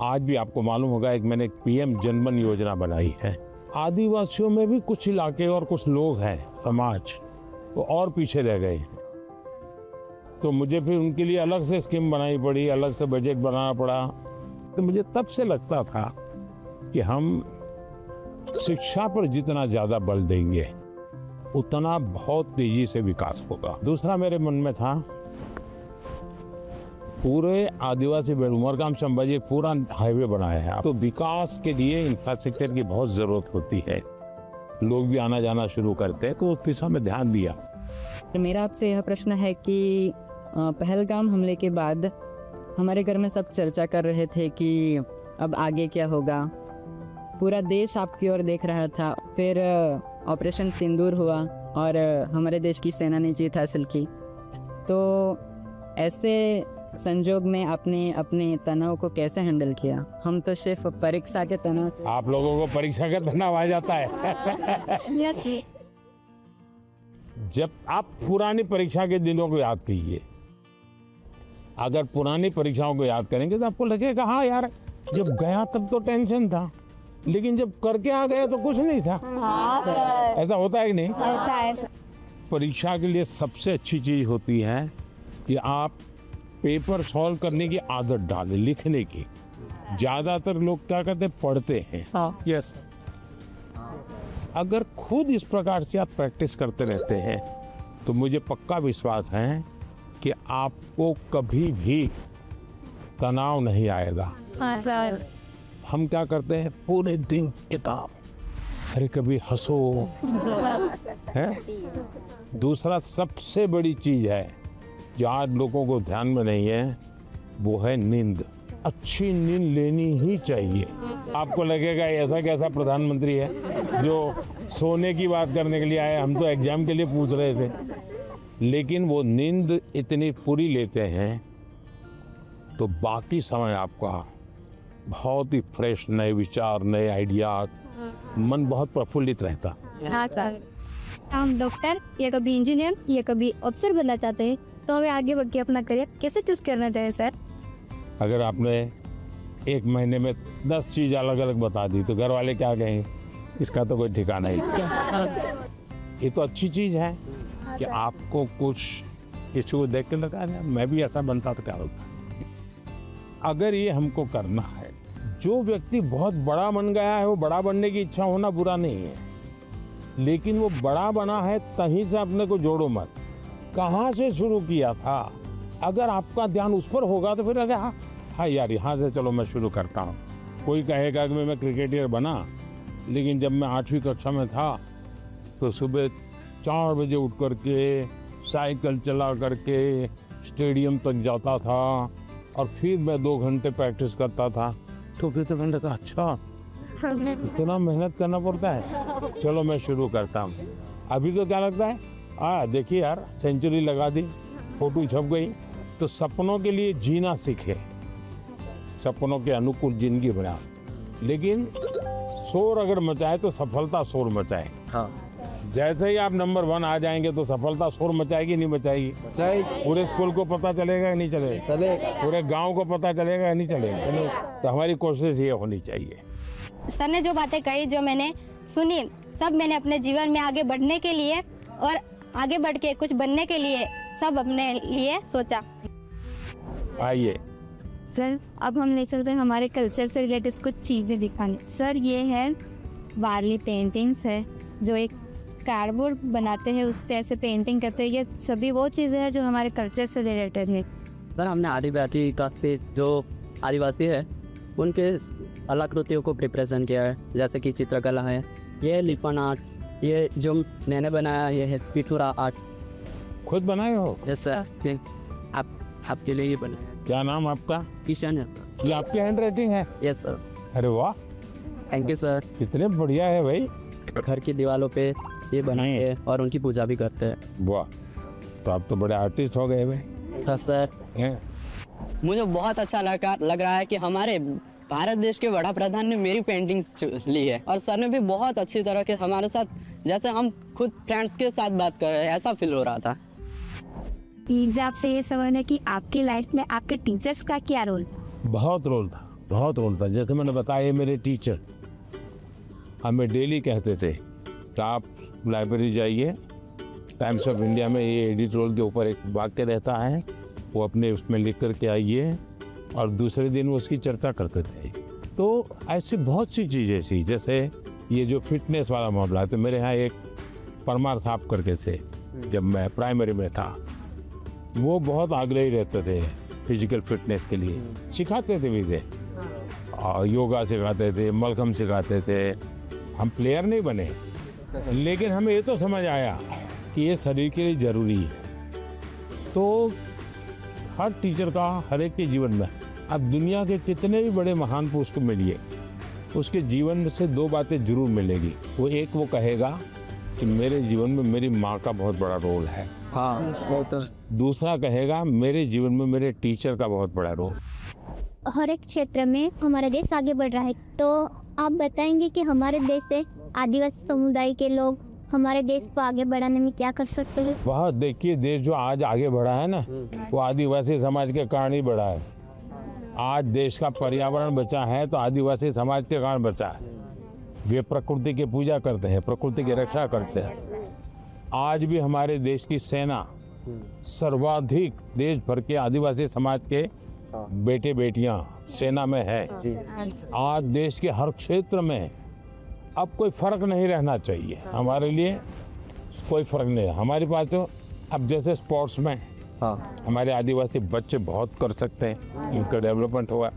आज भी आपको मालूम होगा, एक मैंने PM जनमन योजना बनाई है। आदिवासियों में भी कुछ इलाके और कुछ लोग हैं, समाज, वो और पीछे रह गए, तो मुझे फिर उनके लिए अलग से स्कीम बनानी पड़ी, अलग से बजट बनाना पड़ा। तो मुझे तब से लगता था कि हम शिक्षा पर जितना ज़्यादा बल देंगे उतना बहुत तेजी से विकास होगा। दूसरा मेरे मन में था, पूरे आदिवासी बेल्ट उमरगाम से अंबाजी पूरा हाईवे बनाया है, तो विकास के लिए इंफ्रास्ट्रक्चर की बहुत ज़रूरत होती है। लोग भी आना जाना शुरू करते हैं, तो उस दिशा में ध्यान दिया। मेरा आपसे यह प्रश्न है कि पहलगाम हमले के बाद हमारे घर में सब चर्चा कर रहे थे कि अब आगे क्या होगा। पूरा देश आपकी ओर देख रहा था। फिर ऑपरेशन सिंदूर हुआ और हमारे देश की सेना ने जीत हासिल की। तो ऐसे संजोग में आपने अपने तनाव को कैसे हैंडल किया? हम तो सिर्फ परीक्षा के तनाव से। आप लोगों को परीक्षा का तनाव आ जाता है। जब आप पुरानी परीक्षा के दिनों को याद कीजिए, अगर पुरानी परीक्षाओं को याद करेंगे तो आपको लगेगा हाँ यार, जब गया तब तो टेंशन था, लेकिन जब करके आ गया तो कुछ नहीं था। ऐसा होता है कि नहीं? होता है। परीक्षा के लिए सबसे अच्छी चीज होती है कि आप पेपर सॉल्व करने की आदत डालें, लिखने की। ज्यादातर लोग क्या करते हैं, पढ़ते हैं। यस, अगर खुद इस प्रकार से आप प्रैक्टिस करते रहते हैं तो मुझे पक्का विश्वास है कि आपको कभी भी तनाव नहीं आएगा। हम क्या करते हैं, पूरे दिन किताब, अरे कभी हंसो है। दूसरा सबसे बड़ी चीज है जो आज लोगों को ध्यान में नहीं है, वो है नींद। अच्छी नींद लेनी ही चाहिए। आपको लगेगा ऐसा कैसा प्रधानमंत्री है जो सोने की बात करने के लिए आए, हम तो एग्जाम के लिए पूछ रहे थे। लेकिन वो नींद इतनी पूरी लेते हैं तो बाकी समय आपका बहुत ही फ्रेश, नए विचार, नए आइडिया, मन बहुत प्रफुल्लित रहता। हाँ सर। हम डॉक्टर या कभी इंजीनियर या कभी अफसर बनना चाहते हैं, तो हमें आगे बढ़ के अपना करियर कैसे चूज करना चाहिए सर? अगर आपने एक महीने में 10 चीज़ अलग अलग बता दी तो घर वाले क्या कहेंगे, इसका तो कोई ठिकाना ही। ये तो अच्छी चीज़ है कि आपको कुछ किसी को देख के लगा मैं भी ऐसा बनता तो क्या होता। अगर ये हमको करना है, जो व्यक्ति बहुत बड़ा बन गया है वो बड़ा बनने की इच्छा होना बुरा नहीं है, लेकिन वो बड़ा बना है तहीं से अपने को जोड़ो मत। कहाँ से शुरू किया था, अगर आपका ध्यान उस पर होगा तो फिर अगर हाँ यार यहाँ से चलो मैं शुरू करता हूँ। कोई कहेगा कि मैं क्रिकेटर बना, लेकिन जब मैं 8वीं कक्षा में था तो सुबह 4 बजे उठ करके साइकिल चला करके स्टेडियम तक जाता था और फिर मैं 2 घंटे प्रैक्टिस करता था। तो फिर तो मैंने कहा अच्छा इतना मेहनत करना पड़ता है, चलो मैं शुरू करता हूँ। अभी तो क्या लगता है, देखिए यार सेंचुरी लगा दी, फोटो छप गई। तो सपनों के लिए जीना सीखे, सपनों के अनुकूल जिंदगी बना, लेकिन शोर अगर मचाए तो सफलता शोर मचाए। हाँ। जैसे ही आप नंबर 1 आ जाएंगे तो सफलता शोर मचाएगी नहीं मचाएगी? पूरे स्कूल को पता चलेगा या नहीं चलेगा? चलेगा। पूरे गांव को पता चलेगा या नहीं चलेगा? तो हमारी कोशिश ये होनी चाहिए। सर ने जो बातें कही, जो मैंने सुनी, सब मैंने अपने जीवन में आगे बढ़ने के लिए और आगे बढ़ के कुछ बनने के लिए सब अपने लिए सोचा। आइए सर, अब हम ले चलते हैं हमारे कल्चर से रिलेटेड कुछ चीज़ें दिखाने। सर, ये है वारली पेंटिंग्स है, जो एक कार्डबोर्ड बनाते हैं उससे ऐसे पेंटिंग करते हैं। ये सभी वो चीज़ें हैं जो हमारे कल्चर से रिलेटेड है। सर, हमने आदिवासी काफ़ी जो आदिवासी है उनके कलाकृतियों को रिप्रेजेंट किया है, जैसे कि चित्रकला है, ये लिपन आर्ट, ये जो मैंने बनाया ये है पिथुरा आर्ट। खुद बनाए हो? यस सर, आपके लिए ये बनाया। क्या नाम आपका? किशन है। ये आपकी हैंड राइटिंग है? Yes sir. अरे वाह, थैंक यू सर। कितने बढ़िया है भाई। घर की दीवारों पे ये बनाए हैं और उनकी पूजा भी करते हैं। वाह, तो आप तो बड़े आर्टिस्ट हो गए भाई। हाँ सर। मुझे बहुत अच्छा लग रहा है कि हमारे भारत देश के बड़ा प्रधान ने मेरी पेंटिंग्स ली है और सर ने भी बहुत अच्छी तरह के हमारे साथ, जैसे हम खुद फ्रेंड्स के साथ बात कर रहे हैं, ऐसा फील हो रहा था। मुझे आपसे ये सवाल है कि आपकी लाइफ में आपके टीचर्स का क्या रोल? बहुत रोल था, बहुत रोल था। जैसे मैंने बताया, मेरे टीचर हमें डेली कहते थे कि आप लाइब्रेरी जाइए, टाइम्स ऑफ इंडिया में ये एडिटोरियल के ऊपर एक वाक्य रहता है, वो अपने उसमें लिख करके आइए, और दूसरे दिन वो उसकी चर्चा करते थे। तो ऐसी बहुत सी चीज़ें थी, जैसे ये जो फिटनेस वाला मामला है, तो मेरे यहाँ एक परमार साहब करके थे, जब मैं प्राइमरी में था, वो बहुत आग्रही रहते थे फिजिकल फिटनेस के लिए, सिखाते थे भी थे, और योगा सिखाते थे, मलखम सिखाते थे। हम प्लेयर नहीं बने, लेकिन हमें ये तो समझ आया कि ये शरीर के लिए ज़रूरी है। तो हर टीचर का हर एक के जीवन में, अब दुनिया के कितने भी बड़े महान पुरुष को मिलिए, उसके जीवन से 2 बातें जरूर मिलेगी। वो एक वो कहेगा कि मेरे जीवन में मेरी माँ का बहुत बड़ा रोल है। हाँ, दूसरा कहेगा मेरे जीवन में मेरे टीचर का बहुत बड़ा रोल। हर एक क्षेत्र में हमारा देश आगे बढ़ रहा है, तो आप बताएंगे कि हमारे देश से आदिवासी समुदाय के लोग हमारे देश को आगे बढ़ाने में क्या कर सकते हैं? वह देखिए, देश जो आज आगे बढ़ा है ना, वो आदिवासी समाज के कारण ही बढ़ा है। आज देश का पर्यावरण बचा है तो आदिवासी समाज के कारण बचा है। वे प्रकृति की पूजा करते हैं, प्रकृति की रक्षा करते हैं। आज भी हमारे देश की सेना सर्वाधिक देश भर के आदिवासी समाज के बेटे बेटियां सेना में है। आज देश के हर क्षेत्र में अब कोई फर्क नहीं रहना चाहिए, हमारे लिए कोई फर्क नहीं है। हमारे पास तो अब जैसे स्पोर्ट्स में हमारे आदिवासी बच्चे बहुत कर सकते हैं, इनका डेवलपमेंट हुआ,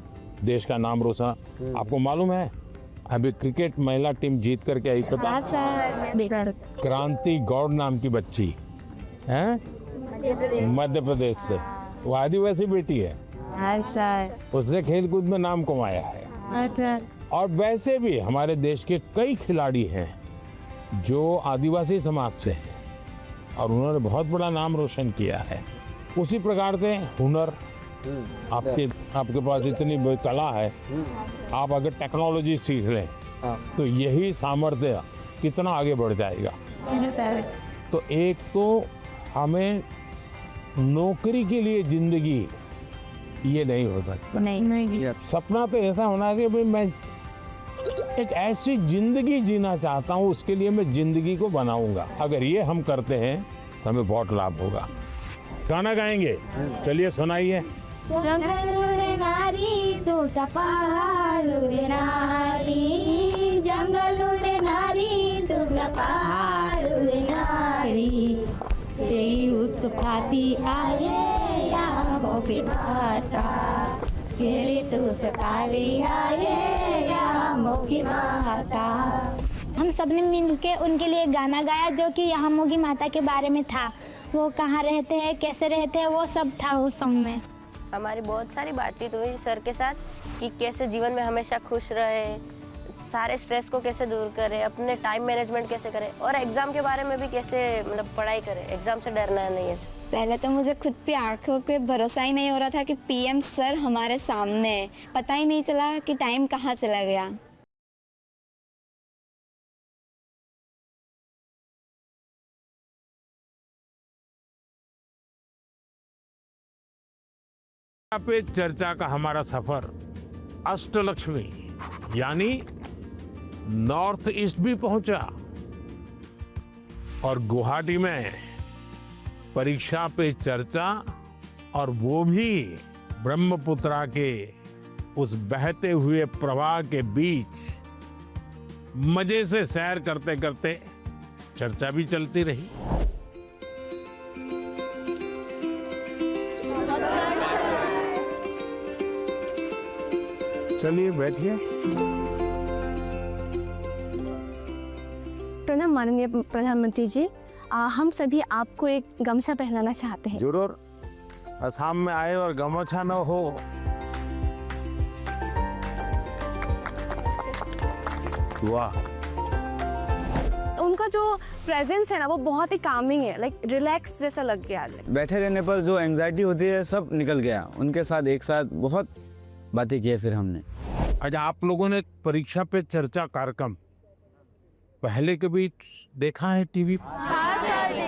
देश का नाम रोशन। आपको मालूम है अभी क्रिकेट महिला टीम जीत करके आई, पता? क्रांति गौड़ नाम की बच्ची है, मध्य प्रदेश से, वो आदिवासी बेटी है। उसने खेलकूद में नाम कमाया है। और वैसे भी हमारे देश के कई खिलाड़ी हैं जो आदिवासी समाज से हैं और उन्होंने बहुत बड़ा नाम रोशन किया है। उसी प्रकार से हुनर, आपके पास इतनी बड़ी कला है, आप अगर टेक्नोलॉजी सीख लें तो यही सामर्थ्य कितना आगे बढ़ जाएगा। तो एक तो हमें नौकरी के लिए जिंदगी ये नहीं हो सकता, नहीं। सपना तो ऐसा होना चाहिए भाई मैं एक ऐसी जिंदगी जीना चाहता हूँ, उसके लिए मैं जिंदगी को बनाऊंगा। अगर ये हम करते हैं तो हमें बहुत लाभ होगा। गाना गाएंगे, चलिए सुनाइए। नारी तू तपालू रे नारी, जंगलू रे नारी तू तपालू रे नारी, तेरी उत्पत्ति आए या मोके माता, तेरी तू सताली आए या मोकी माता। हम सबने मिलके उनके लिए गाना गाया जो कि यहाँ मोगी माता के बारे में था। वो कहाँ रहते हैं, कैसे रहते हैं, वो सब था उस सॉन्ग में। हमारी बहुत सारी बातचीत हुई सर के साथ कि कैसे जीवन में हमेशा खुश रहे, सारे स्ट्रेस को कैसे दूर करें, अपने टाइम मैनेजमेंट कैसे करें, और एग्ज़ाम के बारे में भी कैसे मतलब पढ़ाई करें, एग्ज़ाम से डरना नहीं है। पहले तो मुझे खुद पे आंखों पे भरोसा ही नहीं हो रहा था कि पीएम सर हमारे सामने, पता ही नहीं चला कि टाइम कहाँ चला गया। पे चर्चा का हमारा सफर अष्टलक्ष्मी यानी नॉर्थ ईस्ट भी पहुंचा और गुवाहाटी में परीक्षा पे चर्चा, और वो भी ब्रह्मपुत्रा के उस बहते हुए प्रवाह के बीच मजे से सैर करते करते चर्चा भी चलती रही। चलिए बैठिए। प्रणाम माननीय प्रधानमंत्री जी, हम सभी आपको एक गमछा पहनाना चाहते हैं। जरूर। असम में आए और गमछा न हो, वाह। उनका जो प्रेजेंस है ना वो बहुत ही कामिंग है, लाइक रिलैक्स जैसा लग गया। बैठे रहने पर जो एंजाइटी होती है सब निकल गया। उनके साथ एक साथ बहुत बातें की फिर हमने। अच्छा, आप लोगों ने परीक्षा पे चर्चा कार्यक्रम पहले कभी देखा है टीवी पर? हाँ सर।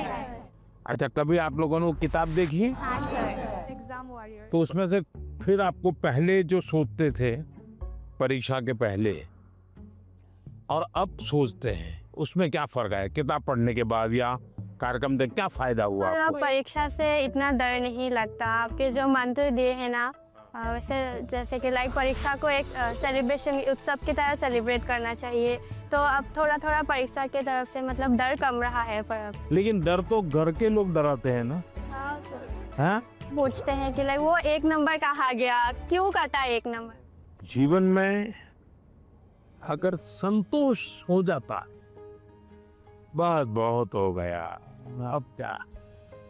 अच्छा, कभी आप लोगों ने वो किताब देखी? हाँ सर। Exam warrior. तो उसमें से फिर आपको पहले जो सोचते थे परीक्षा के पहले और अब सोचते हैं, उसमें क्या फर्क है? किताब पढ़ने के बाद या कार्यक्रम देख क्या फायदा हुआ आपको? परीक्षा से इतना डर नहीं लगता। आपके जो मंत्र दिए हैं ना, वैसे जैसे कि लाइक परीक्षा को एक सेलिब्रेशन उत्सव की तरह सेलिब्रेट करना चाहिए, तो अब थोड़ा थोड़ा परीक्षा की तरफ से मतलब डर कम रहा है। पर लेकिन डर तो घर के लोग डराते हैं ना। हाँ सर। हाँ? पूछते हैं कि लाइक वो 1 नंबर कहा गया, क्यों कटा 1 नंबर? जीवन में अगर संतोष हो जाता बस बहुत हो गया, अब क्या,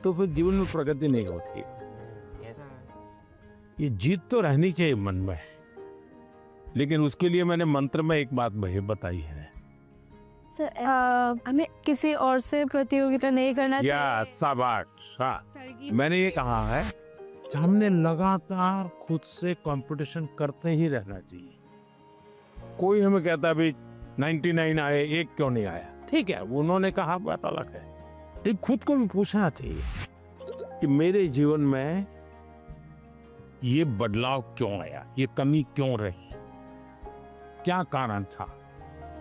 तो फिर जीवन में प्रगति नहीं होती। ये जीत तो रहनी चाहिए मन में, लेकिन उसके लिए मैंने मंत्र में एक बात बताई है। सर, हमें किसी और से प्रतियोगिता नहीं करना चाहिए। या शाबाश। मैंने ये कहा है कि हमने लगातार खुद से कंपटीशन करते ही रहना चाहिए। कोई हमें कहता भी 99 आए, 1 क्यों नहीं आया? ठीक है, उन्होंने कहा, बात अलग है। लेकिन खुद को भी पूछना चाहिए कि मेरे जीवन में ये बदलाव क्यों आया, ये कमी क्यों रही, क्या कारण था?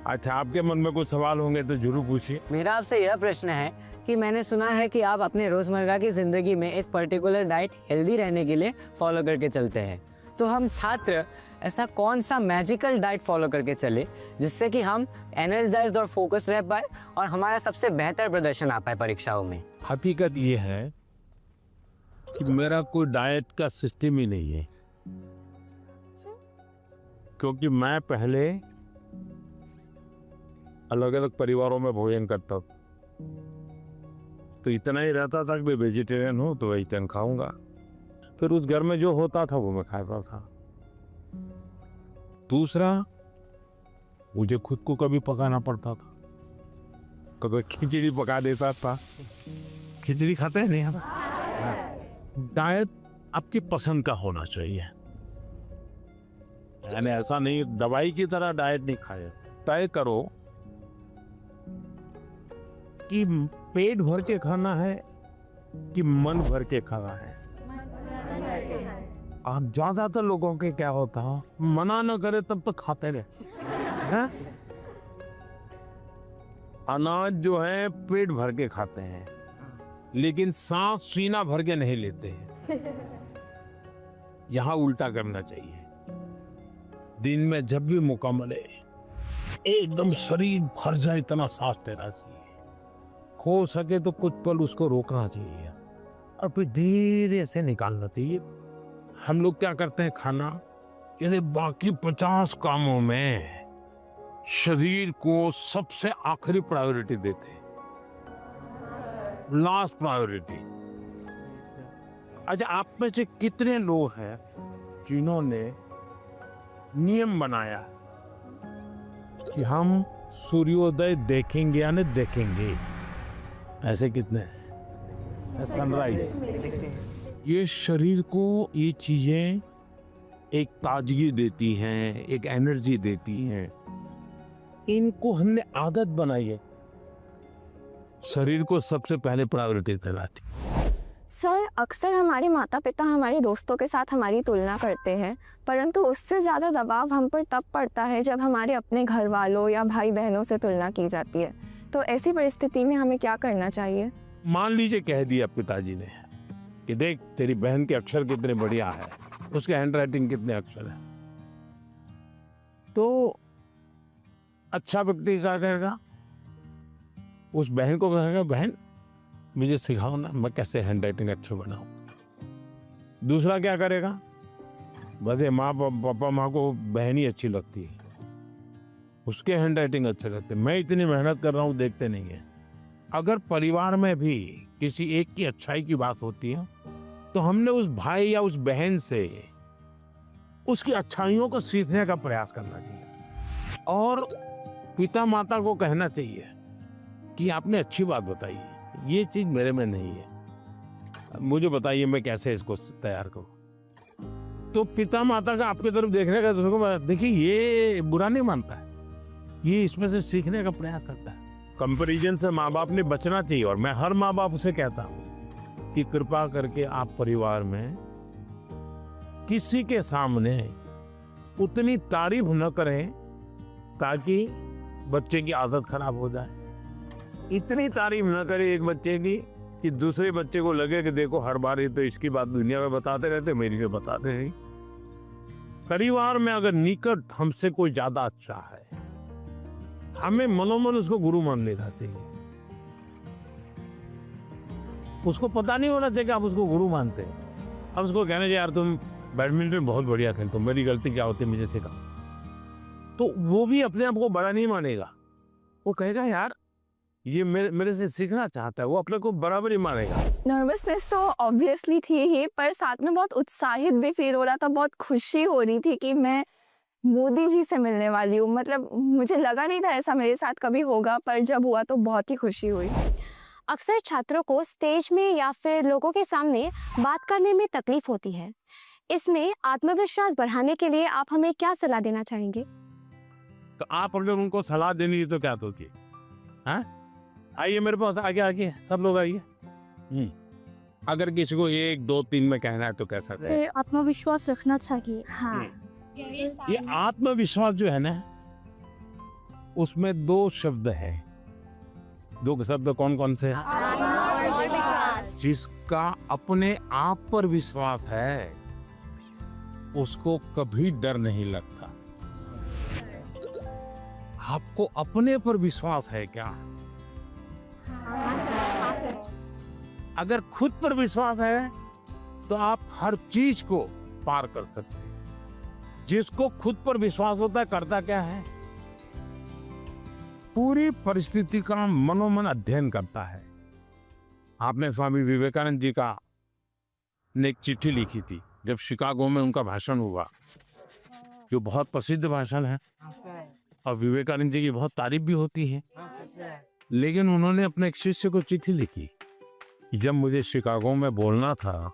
अच्छा, आपके मन में कुछ सवाल होंगे तो जरूर पूछिए। मेरा आपसे यह प्रश्न है कि मैंने सुना है कि आप अपने रोजमर्रा की जिंदगी में एक पर्टिकुलर डाइट हेल्दी रहने के लिए फॉलो करके चलते हैं, तो हम छात्र ऐसा कौन सा मैजिकल डाइट फॉलो करके चले जिससे कि हम एनर्जाइज्ड और फोकस रह पाए और हमारा सबसे बेहतर प्रदर्शन आ पाए परीक्षाओं में? हकीकत ये है कि मेरा कोई डाइट का सिस्टम ही नहीं है, क्योंकि मैं पहले अलग अलग परिवारों में भोजन करता था, तो इतना ही रहता था कि मैं वेजिटेरियन हूँ तो वेजिटेरियन खाऊंगा, फिर उस घर में जो होता था वो मैं खाता था। दूसरा, मुझे खुद को कभी पकाना पड़ता था, कभी खिचड़ी पका देता था। खिचड़ी खाते हैं नहीं हम? डाइट आपकी पसंद का होना चाहिए, यानी ऐसा नहीं दवाई की तरह डाइट नहीं खाए। तय करो कि पेट भर के खाना है कि मन भर के खाना है। आप ज्यादातर लोगों के क्या होता है, मना न करे तब तो खाते रहे हैं? अनाज जो है पेट भर के खाते हैं, लेकिन सांस सीना भर के नहीं लेते हैं। यहां उल्टा करना चाहिए। दिन में जब भी मौका मिले एकदम शरीर भर जाए इतना सांस लेना चाहिए। हो सके तो कुछ पल उसको रोकना चाहिए और फिर धीरे से निकालना चाहिए। हम लोग क्या करते हैं, खाना यानी बाकी 50 कामों में शरीर को सबसे आखिरी प्रायोरिटी देते हैं, लास्ट प्रायोरिटी। अच्छा, आप में से कितने लोग हैं जिन्होंने नियम बनाया कि हम सूर्योदय देखेंगे या नहीं देखेंगे? ऐसे कितने? सनराइज। ये शरीर को ये चीजें एक ताजगी देती हैं, एक एनर्जी देती हैं। इनको हमने आदत बनाई है, शरीर को सबसे पहले प्रायोरिटी दिलाती। सर, अक्सर हमारे माता पिता हमारे दोस्तों के साथ हमारी तुलना करते हैं, परंतु उससे ज़्यादा दबाव हम पर तब पड़ता है जब हमारे अपने घर वालों या भाई बहनों से तुलना की जाती है। तो ऐसी परिस्थिति में हमें क्या करना चाहिए? मान लीजिए कह दिया पिताजी ने कि देख तेरी बहन के अक्षर कितने बढ़िया है, उसके हैंडराइटिंग कितने अक्षर है, तो अच्छा व्यक्ति क्या कहेगा? उस बहन को कहेगा बहन मुझे सिखाओ ना, मैं कैसे हैंडराइटिंग अच्छा बनाऊं। दूसरा क्या करेगा? बस ये माँ पापा माँ को बहन ही अच्छी लगती है, उसके हैंडराइटिंग अच्छे लगते, मैं इतनी मेहनत कर रहा हूँ देखते नहीं है। अगर परिवार में भी किसी एक की अच्छाई की बात होती है तो हमने उस भाई या उस बहन से उसकी अच्छाइयों को सीखने का प्रयास करना चाहिए और पिता माता को कहना चाहिए कि आपने अच्छी बात बताई, ये चीज मेरे में नहीं है, मुझे बताइए मैं कैसे इसको तैयार करूं। तो पिता माता का आपकी तरफ देखने का तो देखिए ये बुरा नहीं मानता है, ये इसमें से सीखने का प्रयास करता है। कंपैरिजन से माँ बाप ने बचना चाहिए और मैं हर माँ बाप से कहता हूँ कि कृपा करके आप परिवार में किसी के सामने उतनी तारीफ न करें ताकि बच्चे की आदत खराब हो जाए। इतनी तारीफ न करें एक बच्चे की कि दूसरे बच्चे को लगे कि देखो हर बार ये तो इसकी बात दुनिया में बताते रहते, मेरी को बताते नहीं। परिवार में अगर निकट हमसे कोई ज्यादा अच्छा है, हमें मनोमन उसको गुरु मान लेना चाहिए। उसको पता नहीं होना चाहिए कि आप उसको गुरु मानते हैं। अब उसको कहना चाहिए यार तुम बैडमिंटन बहुत बढ़िया खेलते हो, मेरी गलती क्या होती है मुझे सिखाओ, तो वो भी अपने आप को बड़ा नहीं मानेगा, वो कहेगा यार ये मेरे से सीखना चाहता है, वो अपने को बराबर ही मानेगा। नर्वसनेस तो ऑब्वियसली थी ही, पर साथ में बहुत उत्साहित भी फील हो रहा था, बहुत खुशी हो रही थी कि मैं मोदी जी से मिलने वाली हूँ। मतलब मुझे लगा नहीं था ऐसा मेरे साथ कभी होगा, पर जब हुआ तो बहुत ही खुशी हुई। अक्सर छात्रों को स्टेज में या फिर लोगों के सामने बात करने में तकलीफ होती है, इसमें आत्मविश्वास बढ़ाने के लिए आप हमें क्या सलाह देना चाहेंगे? तो आप अगर उनको सलाह देनी है तो क्या दोगे? हाँ, आइए मेरे पास, आगे आगे सब लोग आइए। अगर किसी को 1 2 3 में कहना है तो कैसा है? आत्मविश्वास रखना चाहिए। हाँ, ये आत्मविश्वास जो है ना, उसमें 2 शब्द है। 2 शब्द कौन कौन से? जिसका अपने आप पर विश्वास है उसको कभी डर नहीं लगता। आपको अपने पर विश्वास है क्या? अगर खुद पर विश्वास है तो आप हर चीज को पार कर सकते हैं। जिसको खुद पर विश्वास होता है करता क्या है? पूरी परिस्थिति का मनोमन अध्ययन करता है। आपने स्वामी विवेकानंद जी का ने एक चिट्ठी लिखी थी जब शिकागो में उनका भाषण हुआ, जो बहुत प्रसिद्ध भाषण है और विवेकानंद जी की बहुत तारीफ भी होती है। लेकिन उन्होंने अपने एक शिष्य को चिट्ठी लिखी, जब मुझे शिकागो में बोलना था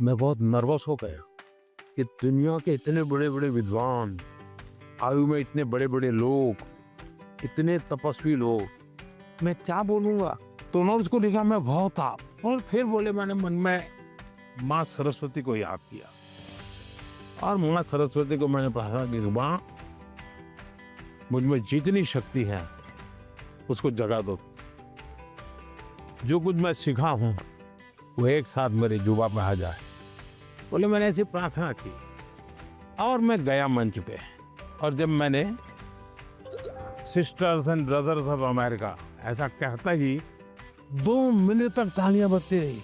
मैं बहुत नर्वस हो गया कि दुनिया के इतने बड़े बड़े विद्वान, आयु में इतने बड़े बड़े लोग, इतने तपस्वी लोग, मैं क्या बोलूँगा। तो उन्होंने उसको लिखा मैं बहुत था, और फिर बोले मैंने मन में माँ सरस्वती को याद किया और माँ सरस्वती को मैंने प्रार्थना की, माँ मुझ में जितनी शक्ति है उसको जगा दो, जो कुछ मैं सीखा हूँ वो एक साथ मेरे जुबा पे आ जाए। बोले मैंने ऐसी प्रार्थना की और मैं गया मंच पे, और जब मैंने sisters and brothers of America ऐसा कहता ही 2 मिनट तक तालियां बजती रही।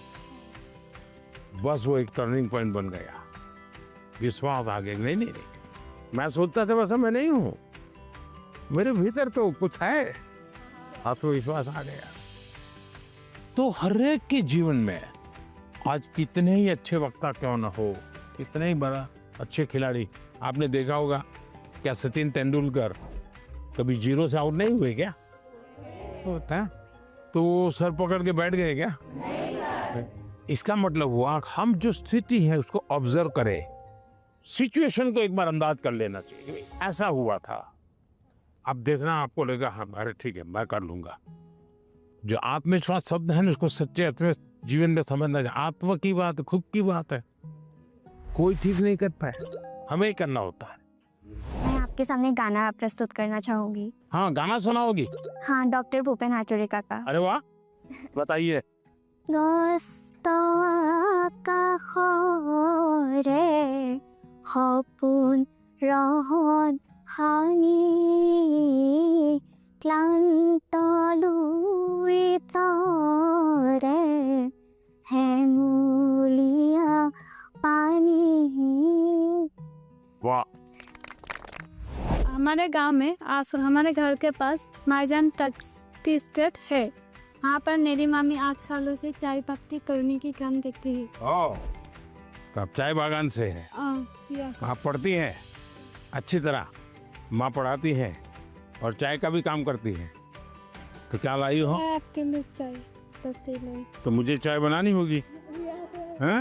बस वो एक टर्निंग पॉइंट बन गया, विश्वास आ गया। नहीं, मैं सोचता था वैसा मैं नहीं हूँ, मेरे भीतर तो कुछ है, आत्मविश्वास आ गया। तो हर एक के जीवन में आज कितने ही अच्छे वक्ता क्यों न हो, कितने ही बड़ा अच्छे खिलाड़ी, आपने देखा होगा क्या सचिन तेंदुलकर कभी 0 से आउट नहीं हुए क्या? होता तो वो सर पकड़ के बैठ गए क्या? इसका मतलब हुआ हम जो स्थिति है उसको ऑब्जर्व करें, सिचुएशन को एक बार अंदाज कर लेना चाहिए। ऐसा हुआ था, अब देखना आपको लगेगा हाँ अरे ठीक है मैं कर लूंगा। जो आत्मविश्वास शब्द है ना उसको सच्चे अर्थ में जीवन में समझना चाहिए। आत्मा की बात, खुद की बात है, कोई ठीक नहीं करता है, हमें ही करना होता है। मैं आपके सामने गाना प्रस्तुत करना चाहूंगी। हाँ, गाना सुनाओगी? हाँ, डॉक्टर भूपेन हाजरिका का। अरे वाह, बताइए। সপোন ৰহত ভাঙি ক্লান্ত লুই তৰে হেঙুলীয়া পানী। वाह। हमारे गांव में हमारे घर के पास माईजान टी स्टेट है। वहाँ पर मेरी मामी 8 सालों से चाय पत्ती तोड़ने की काम करती है। ओह, तो आप चाय बागान से है। यस। आप पढ़ती हैं अच्छी तरह, माँ पढ़ाती है और चाय का भी काम करती है। तो क्या लाई हो? मैं आपके लिए चाय पत्ती लाई। तो मुझे चाय बनानी होगी, हैं?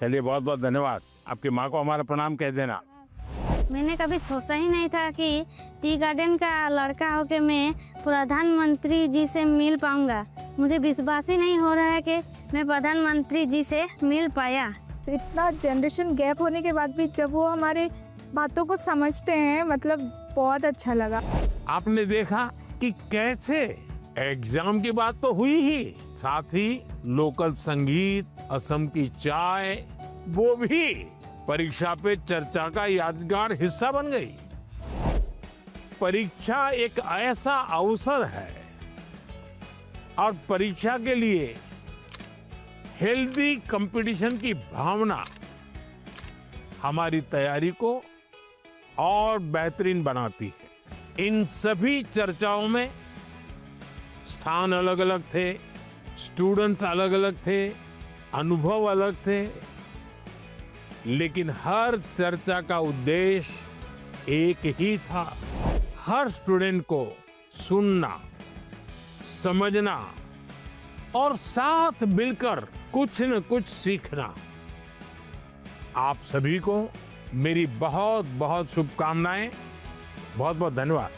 चलिए, बहुत बहुत धन्यवाद। आपकी माँ को हमारा प्रणाम कह देना। मैंने कभी सोचा ही नहीं था कि टी गार्डन का लड़का होकर मैं प्रधानमंत्री जी से मिल पाऊंगा। मुझे विश्वास ही नहीं हो रहा है कि मैं प्रधानमंत्री जी से मिल पाया। इतना जनरेशन गैप होने के बाद भी जब वो हमारे बातों को समझते हैं, मतलब बहुत अच्छा लगा। आपने देखा कि कैसे एग्जाम की बात तो हुई ही, साथ ही लोकल संगीत, असम की चाय, वो भी परीक्षा पे चर्चा का यादगार हिस्सा बन गई। परीक्षा एक ऐसा अवसर है और परीक्षा के लिए हेल्दी कंपटीशन की भावना हमारी तैयारी को और बेहतरीन बनाती है। इन सभी चर्चाओं में स्थान अलग अलग थे, स्टूडेंट्स अलग अलग थे, अनुभव अलग थे, लेकिन हर चर्चा का उद्देश्य एक ही था। हर स्टूडेंट को सुनना, समझना और साथ मिलकर कुछ न कुछ सीखना। आप सभी को मेरी बहुत बहुत शुभकामनाएं। बहुत बहुत धन्यवाद।